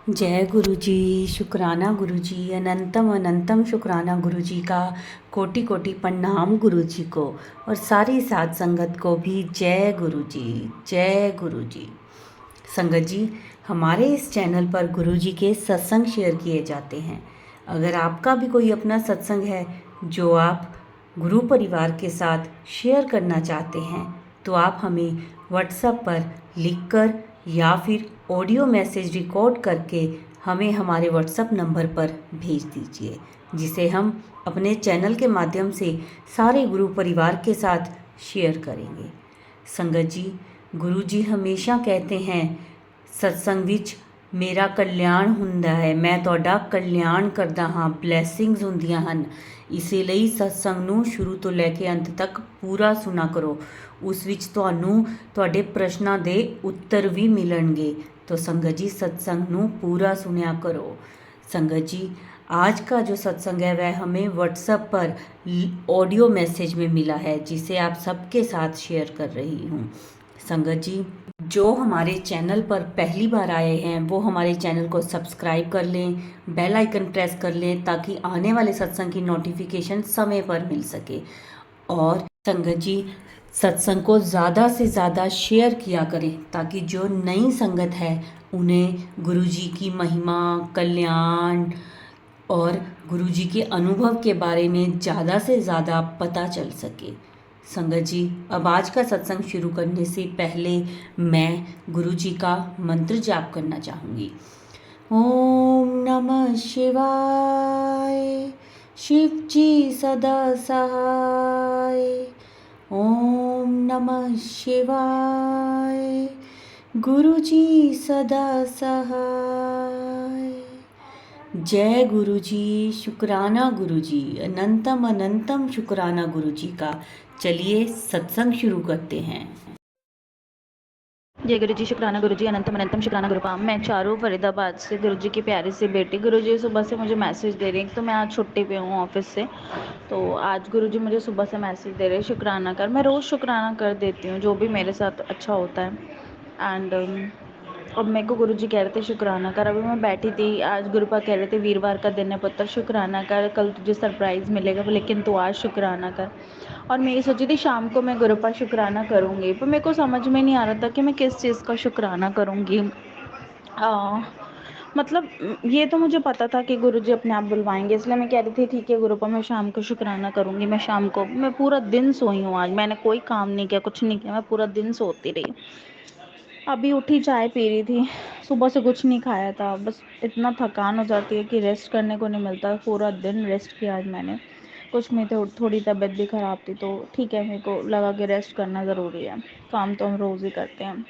जय गुरु जी। शुक्राना गुरु जी, अनंतम अनंतम शुक्राना गुरु जी का। कोटि कोटि प्रणाम गुरु जी को, और सारी साध संगत को भी जय गुरु जी। जय गुरु जी। संगत जी, हमारे इस चैनल पर गुरु जी के सत्संग शेयर किए जाते हैं। अगर आपका भी कोई अपना सत्संग है जो आप गुरु परिवार के साथ शेयर करना चाहते हैं, तो आप हमें व्हाट्सएप पर लिखकर या फिर ऑडियो मैसेज रिकॉर्ड करके हमें हमारे व्हाट्सएप नंबर पर भेज दीजिए, जिसे हम अपने चैनल के माध्यम से सारे गुरु परिवार के साथ शेयर करेंगे। संगत जी, गुरु जी हमेशा कहते हैं सत्संग विच मेरा कल्याण ਹੁੰਦਾ ਹੈ, ਮੈਂ ਤੁਹਾਡਾ ਕਲਿਆਣ ਕਰਦਾ ਹਾਂ, ਬਲੇਸਿੰਗਸ ਹੁੰਦੀਆਂ ਹਨ। ਇਸੇ ਲਈ ਸਤਸੰਗ ਨੂੰ ਸ਼ੁਰੂ ਤੋਂ ਲੈ ਕੇ ਅੰਤ ਤੱਕ ਪੂਰਾ ਸੁਣਾ ਕਰੋ। ਉਸ ਵਿੱਚ ਤੁਹਾਨੂੰ ਤੁਹਾਡੇ ਪ੍ਰਸ਼ਨਾਂ ਦੇ ਉੱਤਰ ਵੀ ਮਿਲਣਗੇ। तो संगत जी, सत्संग ਨੂੰ पूरा सुनया करो। संगत जी, आज का जो सत्संग है वह हमें व्हाट्सएप पर ऑडियो मैसेज में मिला है, जिसे आप सबके साथ शेयर कर रही हूँ। संगत जी, जो हमारे चैनल पर पहली बार आए हैं वो हमारे चैनल को सब्सक्राइब कर लें, बेल आइकन प्रेस कर लें, ताकि आने वाले सत्संग की नोटिफिकेशन समय पर मिल सके। और संगत जी, सत्संग को ज़्यादा से ज़्यादा शेयर किया करें, ताकि जो नई संगत है उन्हें गुरु जी की महिमा, कल्याण और गुरु जी के अनुभव के बारे में ज़्यादा से ज़्यादा पता चल सके। संगत जी, अब आज का सत्संग शुरू करने से पहले मैं गुरु जी का मंत्र जाप करना चाहूँगी। ओम नमः शिवाय। शिव जी सदा सहाय। ओम नमः शिवाय। गुरु जी सदा सहाय। जय गुरु जी। शुक्राना गुरु जी, अनंतम अनंतम शुक्राना गुरु जी का। चलिए सत्संग शुरू करते हैं। जय गुरु जी। शुक्राना गुरु जी, अनंतम अनंतम शुक्राना गुरु पाम। मैं चारू फरीदाबाद से गुरु जी की प्यारी सी बेटी। गुरु जी सुबह से मुझे मैसेज दे रही हैं, तो मैं आज छुट्टी पे हूँ ऑफिस से, तो आज गुरु जी मुझे सुबह से मैसेज दे रहे हैं शुक्राना कर। मैं रोज़ शुक्राना कर देती हूँ जो भी मेरे साथ अच्छा होता है। एंड अब मेरे को गुरु जी कह रहे थे शुक्राना कर। अभी मैं बैठी थी, आज गुरुपा कह रहे थे वीरवार का दिन है पुत्र, शुक्राना कर, कल तुझे सरप्राइज़ मिलेगा, लेकिन तू आज शुक्राना कर। और मैं ये सोची थी शाम को मैं गुरुपा शुक्राना करूँगी, पर मेरे को समझ में नहीं आ रहा था कि मैं किस चीज़ का शुक्राना करूँगी। मतलब ये तो मुझे पता था कि गुरु जी अपने आप बुलवाएंगे, इसलिए मैं कह रही थी ठीक है गुरुपा, मैं शाम को शुक्राना करूँगी। मैं शाम को, मैं पूरा दिन सोई हूँ आज, मैंने कोई काम नहीं किया, कुछ नहीं किया, मैं पूरा दिन सोती रही। अभी उठी, चाय पी रही थी, सुबह से कुछ नहीं खाया था, बस इतना थकान हो जाती है कि रेस्ट करने को नहीं मिलता। पूरा दिन रेस्ट किया आज मैंने, कुछ में तो थोड़ी तबीयत भी ख़राब थी, तो ठीक है, मेरे को लगा कि रेस्ट करना ज़रूरी है। काम तो हम रोज़ ही करते हैं।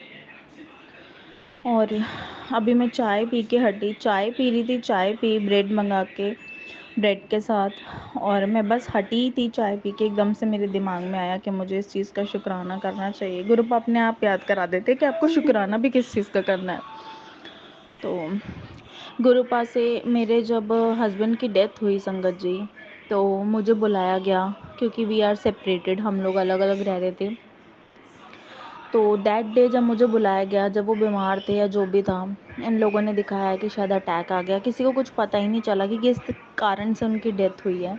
और अभी मैं चाय पी के हटी, चाय पी रही थी, चाय पी ब्रेड मंगा के ब्रेड के साथ, और मैं बस हटी थी चाय पी के, एकदम से मेरे दिमाग में आया कि मुझे इस चीज़ का शुक्राना करना चाहिए। गुरुपा अपने आप याद करा देते कि आपको शुक्राना भी किस चीज़ का करना है। तो गुरुपा से मेरे जब हस्बैंड की डेथ हुई संगत जी, तो मुझे बुलाया गया, क्योंकि वी आर सेपरेटेड, हम लोग अलग अलग रह रहे थे। तो दैट डे जब मुझे बुलाया गया, जब वो बीमार थे या जो भी था, इन लोगों ने दिखाया कि शायद अटैक आ गया, किसी को कुछ पता ही नहीं चला कि किस कारण से उनकी डेथ हुई है।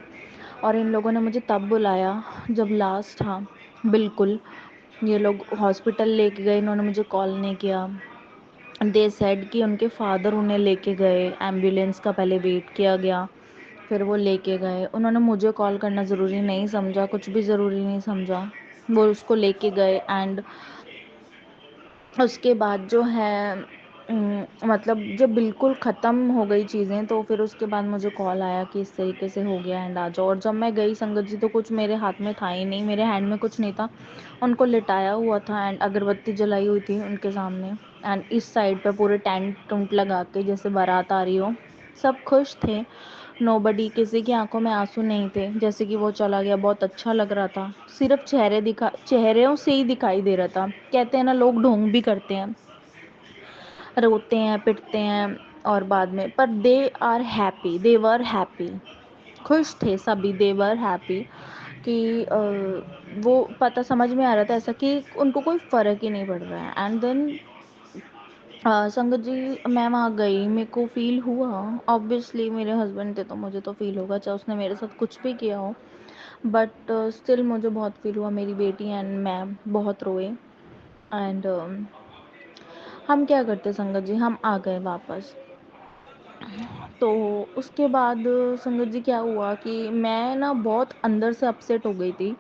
और इन लोगों ने मुझे तब बुलाया जब लास्ट था, बिल्कुल ये लोग हॉस्पिटल लेके गए, इन्होंने मुझे कॉल नहीं किया। दे सेड कि उनके फादर उन्हें लेके गए, एम्बुलेंस का पहले वेट किया गया, फिर वो लेके गए। उन्होंने मुझे कॉल करना ज़रूरी नहीं समझा, कुछ भी ज़रूरी नहीं समझा, वो उसको लेके गए। एंड उसके बाद जो है मतलब जब बिल्कुल ख़त्म हो गई चीज़ें, तो फिर उसके बाद मुझे कॉल आया कि इस तरीके से हो गया एंड आ जाओ। और जब मैं गई संगत जी, तो कुछ मेरे हाथ में था ही नहीं, मेरे हैंड में कुछ नहीं था। उनको लिटाया हुआ था एंड अगरबत्ती जलाई हुई थी उनके सामने, एंड इस साइड पे पूरे टेंट टूंट लगा के जैसे बारात आ रही हो। सब खुश थे, नोबडी, किसी की आंखों में आंसू नहीं थे, जैसे कि वो चला गया बहुत अच्छा लग रहा था। सिर्फ चेहरों से ही दिखाई दे रहा था। कहते हैं ना, लोग ढोंग भी करते हैं, रोते हैं, पिटते हैं, और बाद में, पर they are happy, they were happy, खुश थे सभी, दे वर हैप्पी। कि वो पता समझ में आ रहा था ऐसा कि उनको कोई फ़र्क ही नहीं पड़ रहा है। एंड देन संगत जी, मैं वहाँ गई, मेरे को फ़ील हुआ। ऑब्वियसली मेरे हस्बैंड थे तो मुझे तो फ़ील होगा, चाहे उसने मेरे साथ कुछ भी किया हो। बट स्टिल मुझे बहुत फ़ील हुआ, मेरी बेटी एंड मैं बहुत रोए। एंड हम क्या करते संगत जी, हम आ गए वापस। तो उसके बाद संगत जी क्या हुआ कि मैं ना बहुत अंदर से अपसेट हो गई थी।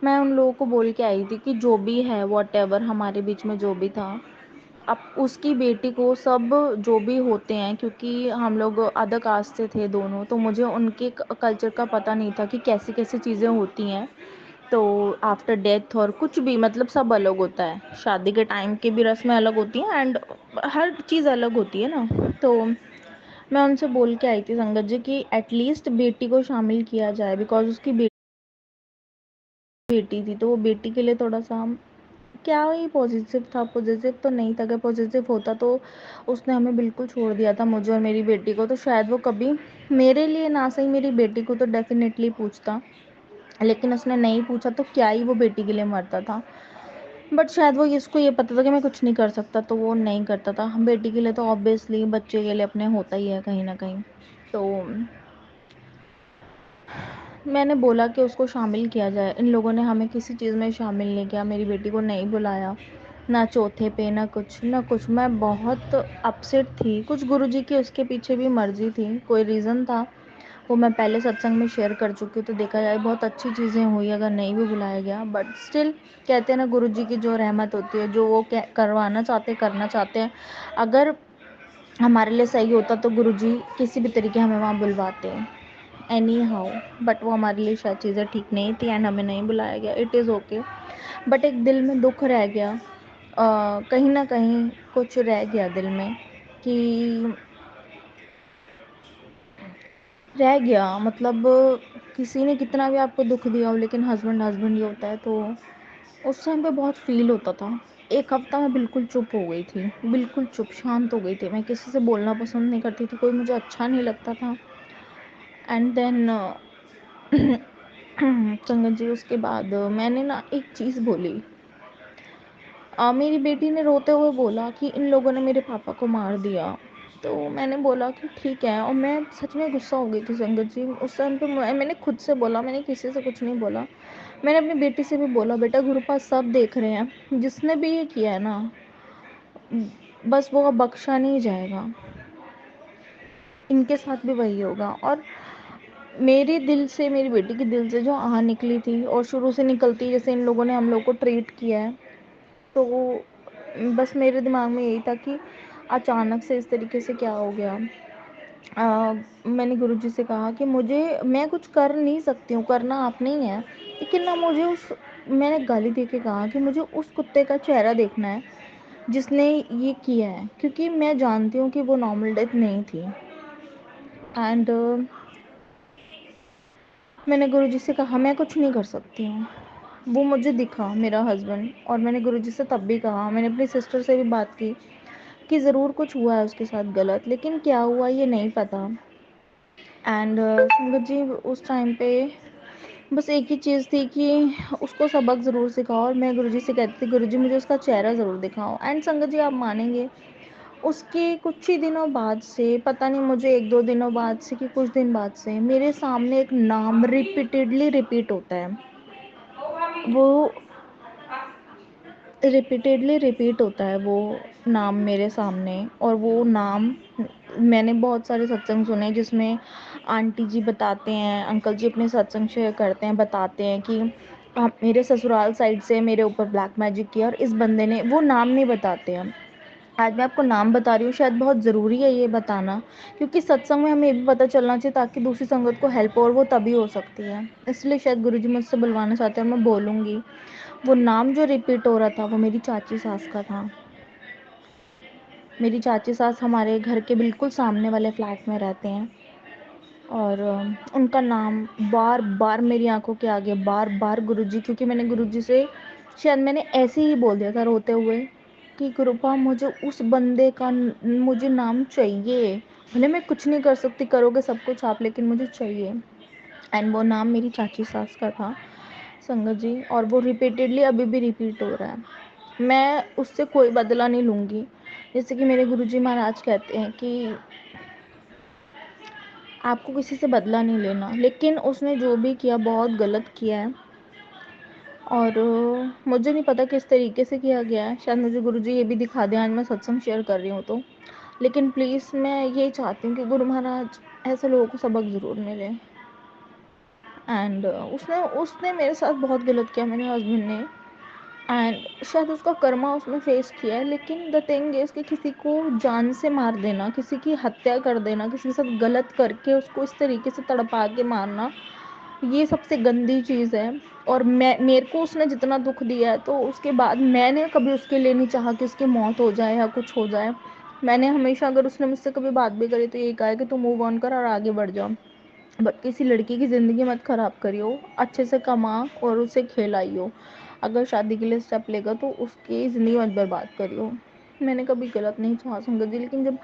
मैं उन लोगों को बोल के आई थी कि जो भी है, व्हाटएवर हमारे बीच में जो भी था, अब उसकी बेटी को सब जो भी होते हैं, क्योंकि हम लोग अदर कास्ट से थे दोनों, तो मुझे उनके कल्चर का पता नहीं था कि कैसी कैसी चीज़ें होती हैं। तो आफ्टर डेथ और कुछ भी, मतलब सब अलग होता है, शादी के टाइम की भी रस्में अलग होती हैं एंड हर चीज़ अलग होती है ना। तो मैं उनसे बोल के आई थी संगत जी कि एटलीस्ट बेटी को शामिल किया जाए, बिकॉज उसकी बेटी थी, तो वो बेटी के लिए थोड़ा सा क्या ही पॉजिटिव था। पॉजिटिव तो नहीं था, अगर पॉजिटिव होता तो उसने हमें बिल्कुल छोड़ दिया था, मुझे और मेरी बेटी को। तो शायद वो कभी मेरे लिए ना सही, मेरी बेटी को तो डेफिनेटली पूछता, लेकिन उसने नहीं पूछा, तो क्या ही वो बेटी के लिए मरता था। बट शायद वो इसको ये पता था कि मैं कुछ नहीं कर सकता, तो वो नहीं करता था। बेटी के लिए तो ऑब्वियसली बच्चे के लिए अपने होता ही है कहीं ना कहीं। तो मैंने बोला कि उसको शामिल किया जाए। इन लोगों ने हमें किसी चीज़ में शामिल नहीं किया, मेरी बेटी को नहीं बुलाया, ना चौथे पे, ना कुछ ना कुछ। मैं बहुत अपसेट थी। कुछ गुरुजी की उसके पीछे भी मर्जी थी, कोई रीज़न था, वो मैं पहले सत्संग में शेयर कर चुकी हूँ। तो देखा जाए बहुत अच्छी चीज़ें हुई अगर नहीं भी बुलाया गया, बट स्टिल कहते हैं ना, गुरुजी की जो रहमत होती है, जो वो करवाना चाहते करना चाहते हैं, अगर हमारे लिए सही होता तो गुरुजी किसी भी तरीके हमें वहाँ बुलवाते हैं, एनी हाउ। बट वो हमारे लिए शायद चीज़ें ठीक नहीं थी एंड हमें नहीं बुलाया गया। It is okay. बट एक दिल में दुख रह गया, कहीं ना कहीं कुछ रह गया दिल में कि रह गया, मतलब किसी ने कितना भी आपको दुख दिया हो, लेकिन हस्बैंड हस्बैंड ही होता है। तो उस टाइम पे बहुत फील होता था। एक हफ्ता मैं बिल्कुल चुप हो गई थी, बिल्कुल चुप शांत हो गई थी। मैं किसी से बोलना पसंद नहीं करती थी, कोई मुझे अच्छा नहीं लगता था। एंड देन संगत जी, उसके बाद मैंने ना एक चीज़ बोली। मेरी बेटी ने रोते हुए बोला कि इन लोगों ने मेरे पापा को मार दिया। तो मैंने बोला कि ठीक है, और मैं सच में गुस्सा हो गई थी संगत जी उस टाइम पे। मैंने खुद से बोला, मैंने किसी से कुछ नहीं बोला। मैंने अपनी बेटी से भी बोला, बेटा गुरुपा सब देख रहे हैं, जिसने भी ये किया है ना, बस वो अब बख्शा नहीं जाएगा, इनके साथ भी वही होगा। और मेरे दिल से, मेरी बेटी के दिल से जो आह निकली थी, और शुरू से निकलती, जैसे इन लोगों ने हम लोग को ट्रीट किया है, तो बस मेरे दिमाग में यही था कि अचानक से इस तरीके से क्या हो गया। मैंने गुरुजी से कहा कि मैं कुछ कर नहीं सकती हूँ, करना आपने ही है, लेकिन ना मुझे उस मैंने गाली दे के कहा कि मुझे उस कुत्ते का चेहरा देखना है जिसने ये किया है, क्योंकि मैं जानती हूँ कि वो नॉर्मल डेथ नहीं थी। एंड मैंने गुरुजी से कहा मैं कुछ नहीं कर सकती हूँ। वो मुझे दिखा, मेरा हस्बैंड, और मैंने गुरुजी से तब भी कहा, मैंने अपनी सिस्टर से भी बात की कि ज़रूर कुछ हुआ है उसके साथ गलत, लेकिन क्या हुआ ये नहीं पता। एंड संगत जी, उस टाइम पे बस एक ही चीज़ थी कि उसको सबक ज़रूर सिखाओ। और मैं गुरुजी से कहती थी, गुरुजी मुझे उसका चेहरा ज़रूर दिखाओ। एंड संगत जी, आप मानेंगे, उसके कुछ ही दिनों बाद से, पता नहीं मुझे एक दो दिनों बाद से कि कुछ दिन बाद से, मेरे सामने एक नाम रिपीटेडली रिपीट होता है। वो रिपीटेडली रिपीट होता है वो नाम मेरे सामने। और वो नाम, मैंने बहुत सारे सत्संग सुने जिसमें आंटी जी बताते हैं, अंकल जी अपने सत्संग शेयर करते हैं, बताते हैं कि मेरे ससुराल साइड से मेरे ऊपर ब्लैक मैजिक किया, और इस बंदे ने, वो नाम नहीं बताते हैं। आज मैं आपको नाम बता रही हूँ, शायद बहुत ज़रूरी है ये बताना, क्योंकि सत्संग में हमें ये भी पता चलना चाहिए ताकि दूसरी संगत को हेल्प हो, और वो तभी हो सकती है। इसलिए शायद गुरुजी मुझसे बुलवाना चाहते हैं और मैं बोलूँगी। वो नाम जो रिपीट हो रहा था, वो मेरी चाची सास का था। मेरी चाची सास हमारे घर के बिल्कुल सामने वाले फ्लैट में रहते हैं, और उनका नाम बार बार मेरी आंखों के आगे, बार बार गुरुजी, क्योंकि मैंने गुरुजी से, शायद मैंने ऐसे ही बोल दिया था रोते हुए कि गुरुपा मुझे उस बंदे का मुझे नाम चाहिए, भले मैं कुछ नहीं कर सकती, करोगे सब कुछ आप, लेकिन मुझे चाहिए। एंड वो नाम मेरी चाची सास का था संगत जी, और वो रिपीटेडली अभी भी रिपीट हो रहा है। मैं उससे कोई बदला नहीं लूँगी, जैसे कि मेरे गुरुजी महाराज कहते हैं कि आपको किसी से बदला नहीं लेना, लेकिन उसने जो भी किया बहुत गलत किया है। और मुझे नहीं पता किस तरीके से किया गया है, शायद मुझे गुरुजी ये भी दिखा दें आज मैं सत्संग शेयर कर रही हूँ तो। लेकिन प्लीज़ मैं ये चाहती हूँ कि गुरु महाराज ऐसे लोगों को सबक ज़रूर मिले। एंड उसने उसने मेरे साथ बहुत गलत किया, मेरे हस्बैंड ने। एंड शायद उसका कर्मा उसने फेस किया है, लेकिन द थिंग इज़ कि किसी को जान से मार देना, किसी की हत्या कर देना, किसी के साथ गलत करके उसको इस तरीके से तड़पा के मारना, ये सबसे गंदी चीज़ है। और मेरे को उसने जितना दुख दिया है, तो उसके बाद मैंने कभी उसके लिए नहीं चाहा कि उसकी मौत हो जाए या कुछ हो जाए। मैंने हमेशा, अगर उसने मुझसे कभी बात भी करी तो यही कहा है कि तू मूव ऑन कर और आगे बढ़ जाओ, बट किसी लड़की की ज़िंदगी मत ख़राब करियो, अच्छे से कमा और उसे खिलाइयो। अगर शादी के लिए स्टेप लेगा तो उसकी ज़िंदगी मत बर्बाद करियो। मैंने कभी गलत नहीं चाहा संगत जी, लेकिन जब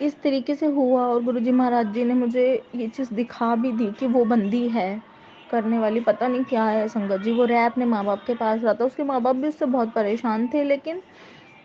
इस तरीके से हुआ और गुरुजी महाराज जी ने मुझे ये चीज़ दिखा भी दी कि वो बंदी है करने वाली, पता नहीं क्या है संगत जी। वो रह अपने माँ बाप के पास रहा था, उसके माँ बाप भी उससे बहुत परेशान थे, लेकिन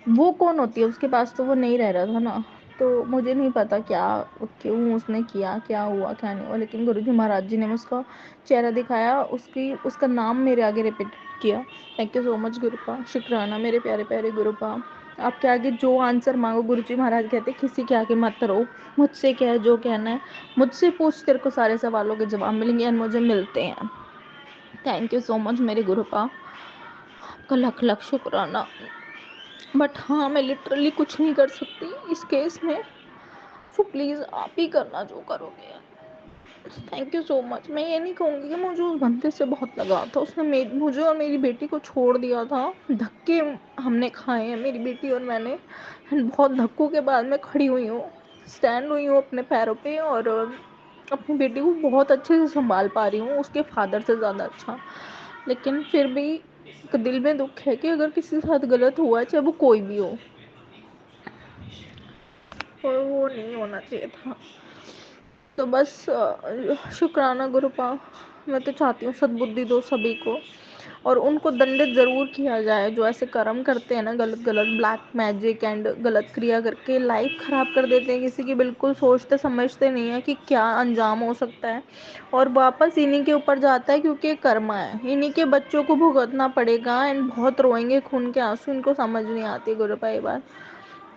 वो कौन होती है उसके पास, तो वो नहीं रह रहा था ना। तो मुझे नहीं पता क्या क्यों उसने किया, क्या हुआ क्या नहीं हुआ, लेकिन गुरुजी महाराज जी ने उसका चेहरा दिखाया, उसका नाम मेरे आगे रिपीट किया। थैंक यू सो मच गुरुपा, शुक्राना मेरे प्यारे प्यारे गुरुपा। आपके आगे जो आंसर मांगो, गुरुजी महाराज कहते किसी के आगे मत रहो, मुझसे क्या है, जो कहना है मुझसे पूछ, तेरे को सारे सवालों के जवाब मिलेंगे एंड मुझे मिलते हैं। थैंक यू सो मच मेरे गुरुपा, आपका लख लख शुक्राना। बट हाँ, मैं लिटरली कुछ नहीं कर सकती इस केस में, सो प्लीज़ आप ही करना जो करोगे। Thank you so much. मैं ये नहीं कहूँगी कि मुझे उस बंदे से बहुत लगाव था, उसने मुझे और मेरी बेटी को छोड़ दिया था। धक्के हमने खाए हैं, मेरी बेटी और मैंने। बहुत धक्कों के बाद मैं खड़ी हुई हूँ, स्टैंड हुई हूँ अपने पैरों पे, और अपनी बेटी को बहुत अच्छे से संभाल पा रही हूँ, उसके फादर से ज़्यादा अच्छा। लेकिन फिर भी एक दिल में दुख है कि अगर किसी के साथ गलत हुआ है, चाहे वो कोई भी हो, और वो नहीं होना चाहिए था। तो बस शुक्राना गुरुपा। मैं तो चाहती हूँ सद्बुद्धि दो सभी को, और उनको दंडित ज़रूर किया जाए जो ऐसे कर्म करते हैं ना, गलत गलत ब्लैक मैजिक एंड गलत क्रिया करके लाइफ ख़राब कर देते हैं किसी की, बिल्कुल सोचते समझते नहीं है कि क्या अंजाम हो सकता है, और वापस इन्हीं के ऊपर जाता है, क्योंकि ये कर्मा है, इन्हीं के बच्चों को भुगतना पड़ेगा एंड बहुत रोएंगे खून के आंसू। इनको समझ नहीं आती गुरुपा ये बात,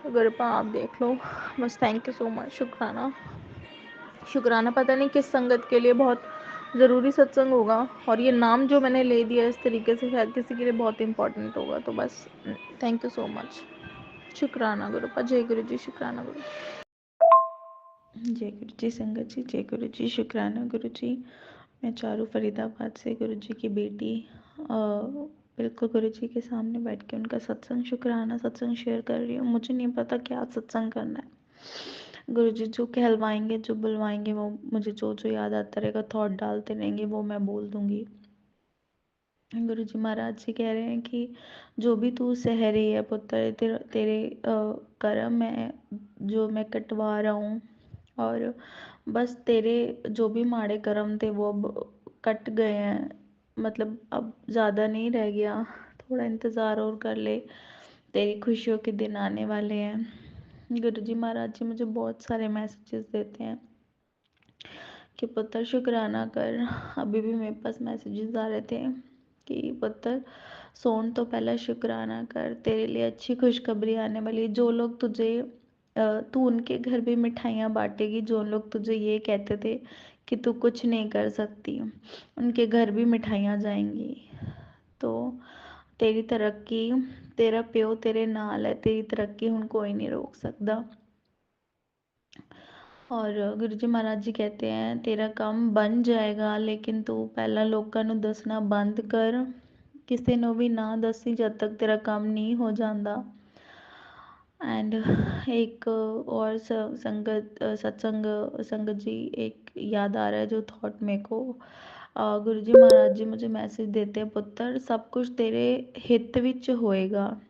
गुरुपा आप देख लो बस। थैंक यू सो मच, शुक्राना शुक्राना। पता नहीं किस संगत के लिए बहुत ज़रूरी सत्संग होगा, और ये नाम जो मैंने ले दिया इस तरीके से शायद किसी के लिए बहुत इंपॉर्टेंट होगा। तो बस थैंक यू सो मच, शुक्राना गुरुपा। जय गुरु जी, शुक्राना गुरु। जय गुरु जी संगत जी, जय गुरु जी, शुक्राना गुरु जी। मैं चारू फरीदाबाद से गुरु जी की बेटी बिल्कुल गुरु जी के सामने बैठ के उनका सत्संग, शुक्राना सत्संग शेयर कर रही हूँ। मुझे नहीं पता क्या सत्संग करना है। गुरु जी जो कहलवाएंगे, जो बुलवाएंगे, वो मुझे जो जो याद आता रहेगा, थॉट डालते रहेंगे, वो मैं बोल दूँगी। गुरु जी महाराज जी कह रहे हैं कि जो भी तू सह रही है पुत्र, तेरे कर्म है जो मैं कटवा रहा हूँ, और बस तेरे जो भी माड़े कर्म थे वो अब कट गए हैं, मतलब अब ज़्यादा नहीं रह गया, थोड़ा इंतज़ार और कर ले, तेरी खुशियों के दिन आने वाले हैं। गुरु जी महाराज जी मुझे बहुत सारे मैसेजेस देते हैं कि पुत्र शुक्राना कर। अभी भी मेरे पास मैसेजेस आ रहे थे कि पुत्र सोन तो पहला शुक्राना कर, तेरे लिए अच्छी खुशखबरी आने वाली है। जो लोग तुझे तू उनके घर भी मिठाइयाँ बांटेगी, जो लोग तुझे ये कहते थे कि तू कुछ नहीं कर सकती, उनके घर भी मिठाइयाँ जाएंगी। तो तेरी तरक्की, तेरा प्यो तेरे नाल है, तेरी तरक्की हुण कोई नहीं रोक सकता। और गुरु जी महाराज जी कहते हैं तेरा काम बन जाएगा, लेकिन तू पहला लोगों नूं दसना बंद कर, किसी नूं भी ना दसी जब तक तेरा काम नहीं हो जाता। एंड एक और संगत जी एक याद आ रहा है जो थॉट मेरे को, गुरु जी महाराज जी मुझे मैसेज देते हैं पुत्र सब कुछ तेरे हित विच होएगा,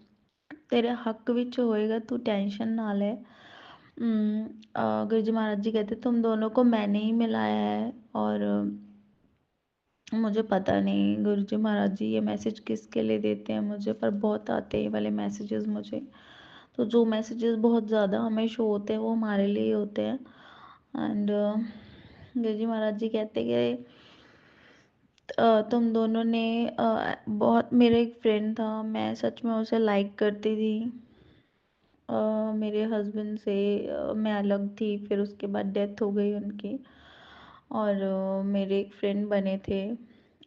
तेरे हक विच होएगा, तू टेंशन ना ले। गुरु जी महाराज जी कहते तुम दोनों को मैंने ही मिलाया है, और मुझे पता नहीं गुरु जी महाराज जी ये मैसेज किसके लिए देते हैं मुझे, पर बहुत आते हैं ये वाले मैसेजेस मुझे। तो जो मैसेजेस बहुत ज़्यादा हमें शो होते हैं वो हमारे लिए ही होते हैं। एंड गुरु जी महाराज जी कहते कि तुम दोनों ने बहुत, मेरा एक फ्रेंड था, मैं सच में उसे लाइक करती थी। मेरे हस्बैंड से मैं अलग थी, फिर उसके बाद डेथ हो गई उनकी, और मेरे एक फ्रेंड बने थे।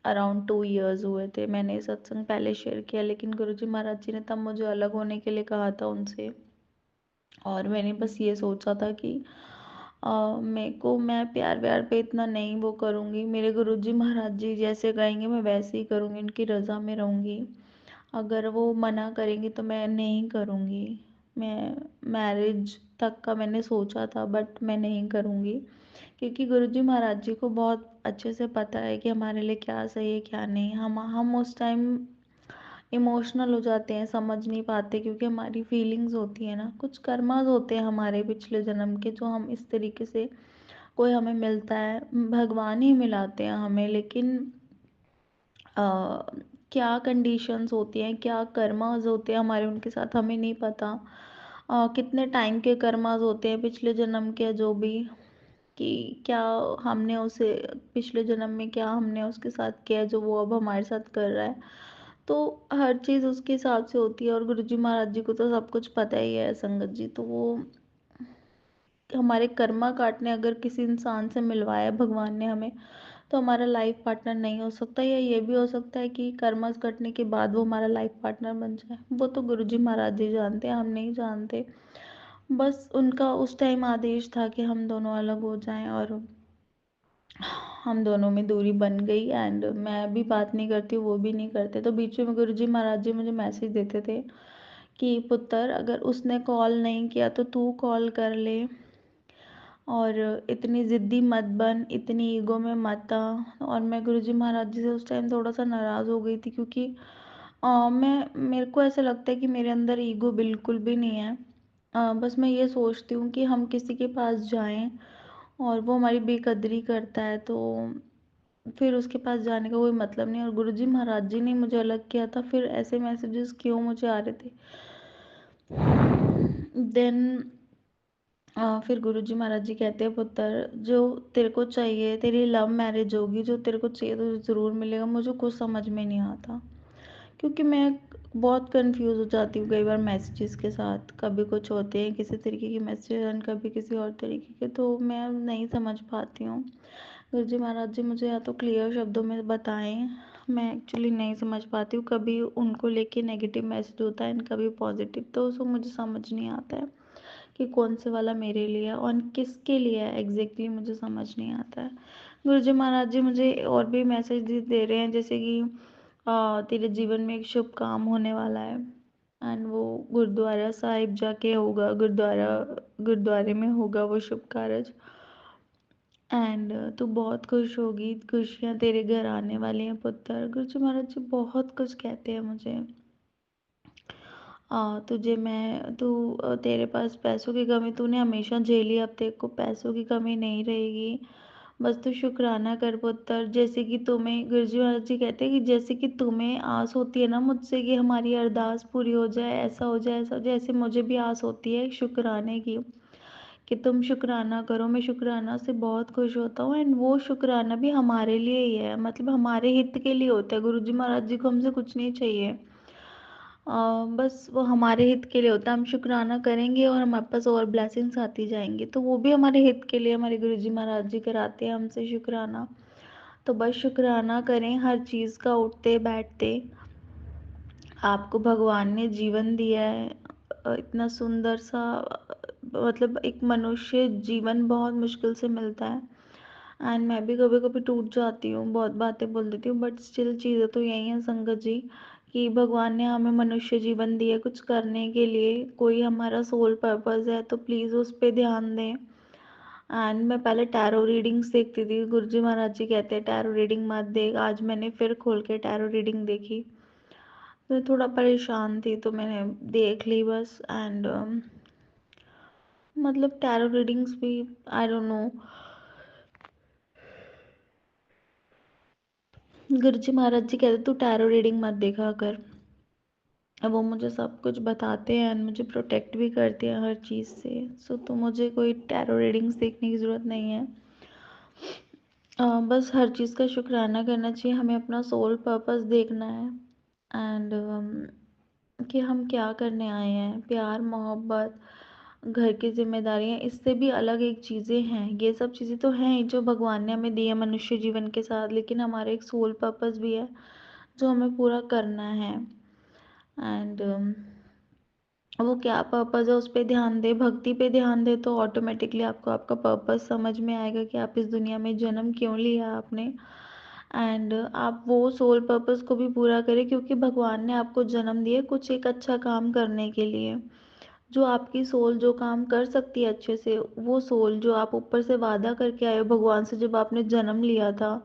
अराउंड 2 इयर्स हुए थे। मैंने सत्संग पहले शेयर किया, लेकिन गुरुजी महाराज जी ने तब मुझे अलग होने के लिए कहा था उनसे, और मैंने बस ये सोचा था कि मेरे को, मैं प्यार व्यार पे इतना नहीं वो करूँगी, मेरे गुरुजी महाराज जी जैसे कहेंगे मैं वैसे ही करूँगी, उनकी रज़ा में रहूँगी। अगर वो मना करेंगी तो मैं नहीं करूँगी। मैं मैरिज तक का मैंने सोचा था, बट मैं नहीं करूँगी, क्योंकि गुरुजी महाराज जी को बहुत अच्छे से पता है कि हमारे लिए क्या सही है क्या नहीं। हम उस टाइम इमोशनल हो जाते हैं, समझ नहीं पाते, क्योंकि हमारी फीलिंग्स होती है ना, कुछ कर्मास होते हैं हमारे पिछले जन्म के, जो हम इस तरीके से, कोई हमें मिलता है, भगवान ही मिलाते हैं हमें, लेकिन अ, क्या कंडीशंस होती हैं, क्या कर्मास होते हैं हमारे उनके साथ, हमें नहीं पता। कितने टाइम के कर्मास होते हैं पिछले जन्म के, जो भी, कि क्या हमने उसे, पिछले जन्म में क्या हमने उसके साथ किया जो वो अब हमारे साथ कर रहा है। तो हर चीज़ उसके हिसाब से होती है, और गुरुजी महाराज जी को तो सब कुछ पता ही है संगत जी। तो वो हमारे कर्मा काटने अगर किसी इंसान से मिलवाया भगवान ने हमें, तो हमारा लाइफ पार्टनर नहीं हो सकता, या ये भी हो सकता है कि कर्मस कटने के बाद वो हमारा लाइफ पार्टनर बन जाए। वो तो गुरुजी महाराज जी जानते हैं, हम नहीं जानते। बस उनका उस टाइम आदेश था कि हम दोनों अलग हो जाएं, और हम दोनों में दूरी बन गई। एंड मैं भी बात नहीं करती, वो भी नहीं करते। तो बीच में गुरुजी महाराज जी मुझे मैसेज देते थे कि पुत्र, अगर उसने कॉल नहीं किया तो तू कॉल कर ले, और इतनी ज़िद्दी मत बन, इतनी ईगो में मत आ। और मैं गुरुजी महाराज जी से उस टाइम थोड़ा सा नाराज़ हो गई थी, क्योंकि मेरे को ऐसा लगता है कि मेरे अंदर ईगो बिल्कुल भी नहीं है। बस मैं ये सोचती हूँ कि हम किसी के पास जाएं और वो हमारी बेकदरी करता है, तो फिर उसके पास जाने का कोई मतलब नहीं। और गुरुजी महाराज जी ने मुझे अलग किया था, फिर ऐसे मैसेजेस क्यों मुझे आ रहे थे। देन फिर गुरुजी महाराज जी कहते हैं, पुत्र, जो तेरे को चाहिए, तेरी लव मैरिज होगी, जो तेरे को चाहिए तो ज़रूर मिलेगा। मुझे कुछ समझ में नहीं आता, क्योंकि मैं बहुत कंफ्यूज हो जाती हूँ कई बार मैसेजेस के साथ। कभी कुछ होते हैं किसी तरीके के मैसेज, और कभी किसी और तरीके के, तो मैं नहीं समझ पाती हूँ। गुरुजी महाराज जी मुझे या तो क्लियर शब्दों में बताएं, मैं एक्चुअली नहीं समझ पाती हूँ। कभी उनको लेके नेगेटिव मैसेज होता है, कभी पॉजिटिव, तो उसको मुझे समझ नहीं आता है कि कौन से वाला मेरे लिए है और किसके लिए है एग्जैक्टली, मुझे समझ नहीं आता है। गुरुजी महाराज जी मुझे और भी मैसेज दे रहे हैं, जैसे कि तेरे जीवन में एक शुभ काम होने वाला है, एंड वो गुरुद्वारा साहिब जाके होगा, गुरुद्वारे में होगा वो शुभ कार्य। एंड तू बहुत खुश होगी, खुशियाँ तेरे घर आने वाली हैं पुत्र। गुरुजी महाराज जी बहुत कुछ कहते हैं मुझे। तुझे मैं तू तेरे पास पैसों की कमी तूने हमेशा झेली, अब तेरे को पैसों की कमी नहीं रहेगी। बस तू शुक्राना कर पुत्र। जैसे कि तुम्हें, गुरुजी महाराज जी कहते हैं कि जैसे कि तुम्हें आस होती है ना मुझसे कि हमारी अरदास पूरी हो जाए, ऐसा हो जाए, ऐसा हो जाए, ऐसे मुझे भी आस होती है शुक्राने की, कि तुम शुक्राना करो। मैं शुक्राना से बहुत खुश होता हूँ, एंड वो शुक्राना भी हमारे लिए ही है, मतलब हमारे हित के लिए होता है। गुरुजी महाराज जी को हमसे कुछ नहीं चाहिए, बस वो हमारे हित के लिए होता है। हम शुक्राना करेंगे और हमारे पास और ब्लेसिंग्स आती जाएंगी, तो वो भी हमारे हित के लिए हमारे गुरुजी महाराज जी कराते हैं हमसे शुक्राना। तो बस शुक्राना करें हर चीज़ का, उठते बैठते। आपको भगवान ने जीवन दिया है, इतना सुंदर सा, मतलब एक मनुष्य जीवन बहुत मुश्किल से मिलता है। एंड मैं भी कभी कभी टूट जाती हूँ, बहुत बातें बोल देती हूँ, बट स्टिल चीज़ें तो यही हैं संगत जी, कि भगवान ने हमें मनुष्य जीवन दिया कुछ करने के लिए, कोई हमारा सोल पर्पस है, तो प्लीज़ उस पर ध्यान दें। एंड मैं पहले टैरो रीडिंग्स देखती थी, गुरुजी महाराज जी कहते हैं टैरो रीडिंग मत देख। आज मैंने फिर खोल के टैरो रीडिंग देखी, मैं थोड़ा परेशान थी तो मैंने देख ली बस। एंड मतलब टैरो रीडिंग्स भी, आई डोंट नो, गुरुजी महाराज जी कहते तू टैरो रीडिंग मत देखा कर, वो मुझे सब कुछ बताते हैं एंड मुझे प्रोटेक्ट भी करते हैं हर चीज़ से। तो मुझे कोई टैरो रीडिंग्स देखने की ज़रूरत नहीं है। बस हर चीज़ का शुक्राना करना चाहिए, हमें अपना सोल पर्पस देखना है एंड कि हम क्या करने आए हैं। प्यार, मोहब्बत, घर की जिम्मेदारियाँ, इससे भी अलग एक चीज़ें हैं। ये सब चीज़ें तो हैं ही जो भगवान ने हमें दी है मनुष्य जीवन के साथ, लेकिन हमारा एक सोल पर्पस भी है जो हमें पूरा करना है। एंड वो क्या पर्पस है उस पर ध्यान दे, भक्ति पे ध्यान दे, तो ऑटोमेटिकली आपको आपका पर्पस समझ में आएगा कि आप इस दुनिया में जन्म क्यों लिया आपने। एंड आप वो सोल पर्पस को भी पूरा करें, क्योंकि भगवान ने आपको जन्म दिया कुछ एक अच्छा काम करने के लिए। जो आपकी सोल जो काम कर सकती है अच्छे से, वो सोल जो आप ऊपर से वादा करके आए हो भगवान से जब आपने जन्म लिया था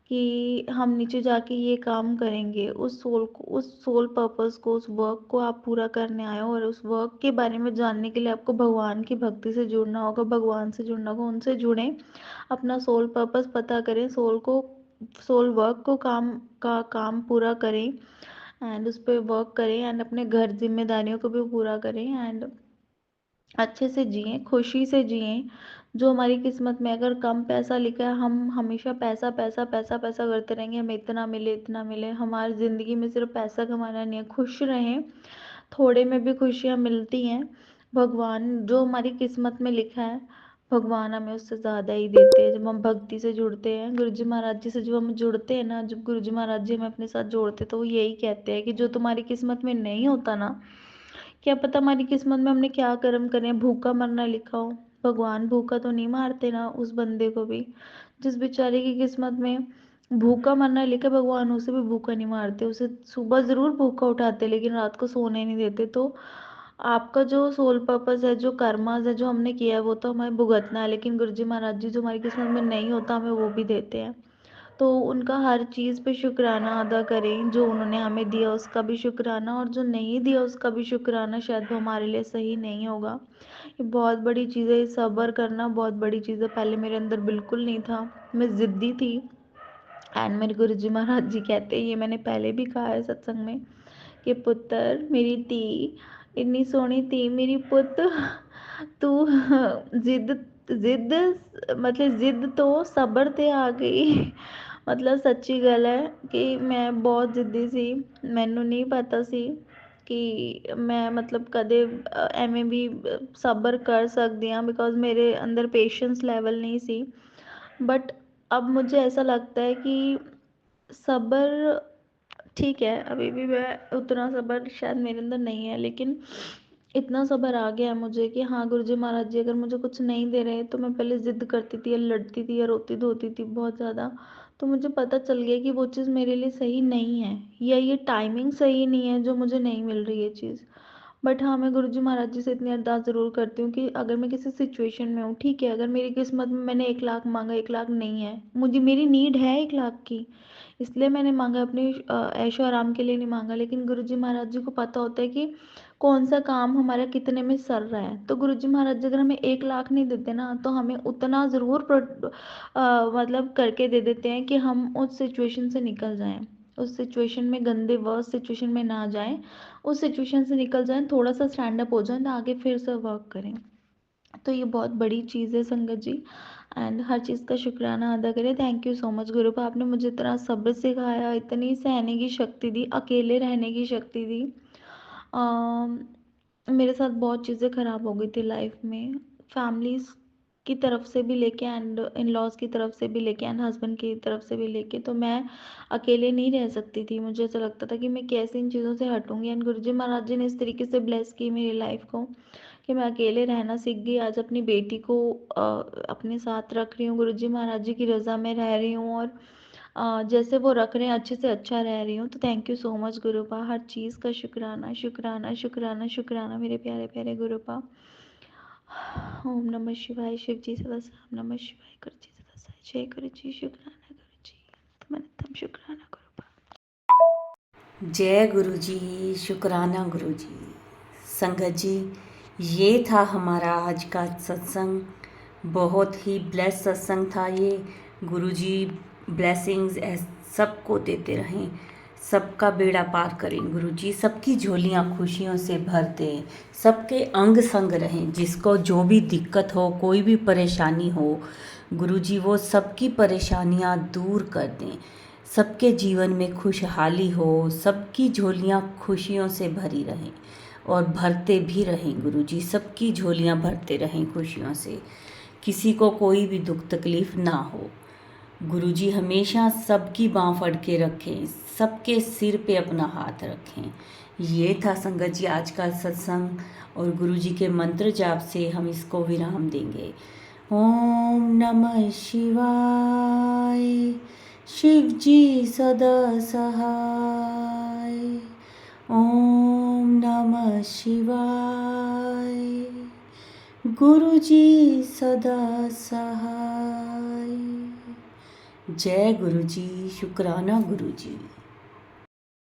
कि हम नीचे जाके ये काम करेंगे, उस सोल को, उस सोल पर्पस को, उस वर्क को आप पूरा करने आए हो। और उस वर्क के बारे में जानने के लिए आपको भगवान की भक्ति से जुड़ना होगा, भगवान से जुड़ना होगा, उनसे जुड़ें, अपना सोल पर्पस पता करें, सोल वर्क को काम पूरा करें एंड उस पर वर्क करें एंड अपने घर जिम्मेदारियों को भी पूरा करें एंड अच्छे से जिएं, खुशी से जिएं। जो हमारी किस्मत में अगर कम पैसा लिखा है, हम हमेशा पैसा पैसा पैसा पैसा करते रहेंगे, हमें इतना मिले इतना मिले। हमारी ज़िंदगी में सिर्फ पैसा कमाना नहीं है, खुश रहें, थोड़े में भी खुशियाँ मिलती हैं। भगवान जो हमारी किस्मत में लिखा है, भगवान हमें उससे ज़्यादा ही देते हैं जब हम भक्ति से जुड़ते हैं। गुरु जी महाराज जी से जब हम जुड़ते हैं ना, जब गुरु जी महाराज जी हमें अपने साथ जोड़ते हैं, तो वो यही कहते हैं कि जो तुम्हारी किस्मत में नहीं होता ना, क्या पता हमारी किस्मत में हमने क्या कर्म करे हैं, भूखा मरना लिखा हो, भगवान भूखा तो नहीं मारते ना उस बंदे को भी। जिस बेचारे की किस्मत में भूखा मरना लिखा, भगवान उसे भी भूखा नहीं मारते, उसे सुबह ज़रूर भूखा उठाते लेकिन रात को सोने नहीं देते। तो आपका जो सोल पर्पस है, जो कर्मास है, जो हमने किया है, वो तो हमें भुगतना है, लेकिन गुरु जी महाराज जी जो हमारी किस्मत में नहीं होता हमें वो भी देते हैं। तो उनका हर चीज़ पे शुक्राना अदा करें, जो उन्होंने हमें दिया उसका भी शुक्राना, और जो नहीं दिया उसका भी शुक्राना। शायद वो हमारे लिए सही नहीं होगा। ये बहुत बड़ी चीज़ है, सब्र करना बहुत बड़ी चीज़ है। पहले मेरे अंदर बिल्कुल नहीं था, मैं ज़िद्दी थी एंड मेरे गुरु जी महाराज जी कहते हैं, ये मैंने पहले भी कहा है सत्संग में, कि पुत्र मेरी धी, इन्नी सोहनी धी मेरी पुत, तू जिद जिद मतलब जिद तो सब्र ते आ गई। मतलब सच्ची गल है कि मैं बहुत जिद्दी सी, मैनू नहीं पता सी कि मैं मतलब कदे एवें भी सब्र कर सकती हाँ, बिकॉज मेरे अंदर पेशेंस लेवल नहीं सी। बट अब मुझे ऐसा लगता है कि सब्र ठीक है, अभी भी मैं उतना सब्र शायद मेरे अंदर नहीं है, लेकिन इतना सब्र आ गया है मुझे कि हाँ, गुरु जी महाराज जी अगर मुझे कुछ नहीं दे रहे तो मैं पहले ज़िद करती थी या लड़ती थी या रोती धोती थी बहुत ज़्यादा। तो मुझे पता चल गया कि वो चीज़ मेरे लिए सही नहीं है, या ये टाइमिंग सही नहीं है जो मुझे नहीं मिल रही है चीज़। बट हाँ, मैं गुरु जी महाराज जी से इतनी अरदास ज़रूर करती हूँ कि अगर मैं किसी सिचुएशन में हूँ, ठीक है, अगर मेरी किस्मत में मैंने 1 लाख मांगा, 1 लाख नहीं है, मुझे मेरी नीड है 1 लाख की, इसलिए मैंने मांगा, अपने ऐशो आराम के लिए नहीं मांगा। लेकिन गुरु जी महाराज जी को पता होता है कि कौन सा काम हमारा कितने में सर रहा है। तो गुरु जी महाराज जी अगर हमें 1 लाख नहीं देते ना, तो हमें उतना ज़रूर मतलब करके दे देते हैं कि हम उस सिचुएशन से निकल जाएं, उस सिचुएशन में, गंदे वर्स्ट सिचुएशन में ना जाएं, उस सिचुएशन से निकल जाएं, थोड़ा सा स्टैंड अप हो जाएं, तो आगे फिर से वर्क करें। तो ये बहुत बड़ी चीज़ है संगत जी, एंड हर चीज़ का शुक्राना अदा करें। थैंक यू सो मच गुरु, आपने मुझे इतना सब्र सिखाया, इतनी सहने की शक्ति दी, अकेले रहने की शक्ति दी। मेरे साथ बहुत चीज़ें ख़राब हो गई थी लाइफ में, फैमिलीज़ की तरफ से भी लेके एंड इन लॉज की तरफ से भी लेके एंड हस्बैंड की तरफ से भी लेके, तो मैं अकेले नहीं रह सकती थी। मुझे ऐसा लगता था कि मैं कैसे इन चीज़ों से हटूँगी, एंड गुरु जी महाराज जी ने इस तरीके से ब्लेस की मेरी लाइफ को कि मैं अकेले रहना सीख गई। आज अपनी बेटी को अपने साथ रख रही हूँ, गुरु जी महाराज जी की रज़ा में रह रही हूँ, और जैसे वो रख रहे हैं अच्छे से अच्छा रह रही हूँ। तो थैंक यू सो मच गुरुपा, हर चीज़ का शुक्राना शुक्राना शुक्राना शुक्राना मेरे प्यारे प्यारे गुरुपा। ओम नमः शिवाय, शिव जी सदा साम नमः शिवाय, गुरु जी सदा साई, जय गुरु जी, शुक्राना गुरु जी, तम शुक्राना गुरुपा। जय गुरु जी, शुक्राना गुरु जी। संगत जी, ये था हमारा आज का सत्संग, बहुत ही ब्लेस सत्संग था ये। गुरु जी ब्लेसिंग्स सबको देते रहें, सबका बेड़ा पार करें गुरुजी, सबकी झोलियां खुशियों से भर दें, सबके अंग संग रहें। जिसको जो भी दिक्कत हो, कोई भी परेशानी हो गुरुजी, वो सबकी परेशानियां दूर कर दें। सबके जीवन में खुशहाली हो, सबकी झोलियां खुशियों से भरी रहें और भरते भी रहें गुरुजी, सबकी झोलियां भरते रहें खुशियों से। किसी को कोई भी दुख तकलीफ ना हो गुरुजी, हमेशा सबकी बाँह फड़ के रखें, सबके सिर पे अपना हाथ रखें। ये था संगत जी आज का सत्संग, और गुरुजी के मंत्र जाप से हम इसको विराम देंगे। ओम नमः शिवाय, शिव जी सदा सहाय। ओम नमः शिवाय, गुरुजी सदा सहाय। जय गुरुजी, शुक्राना गुरुजी।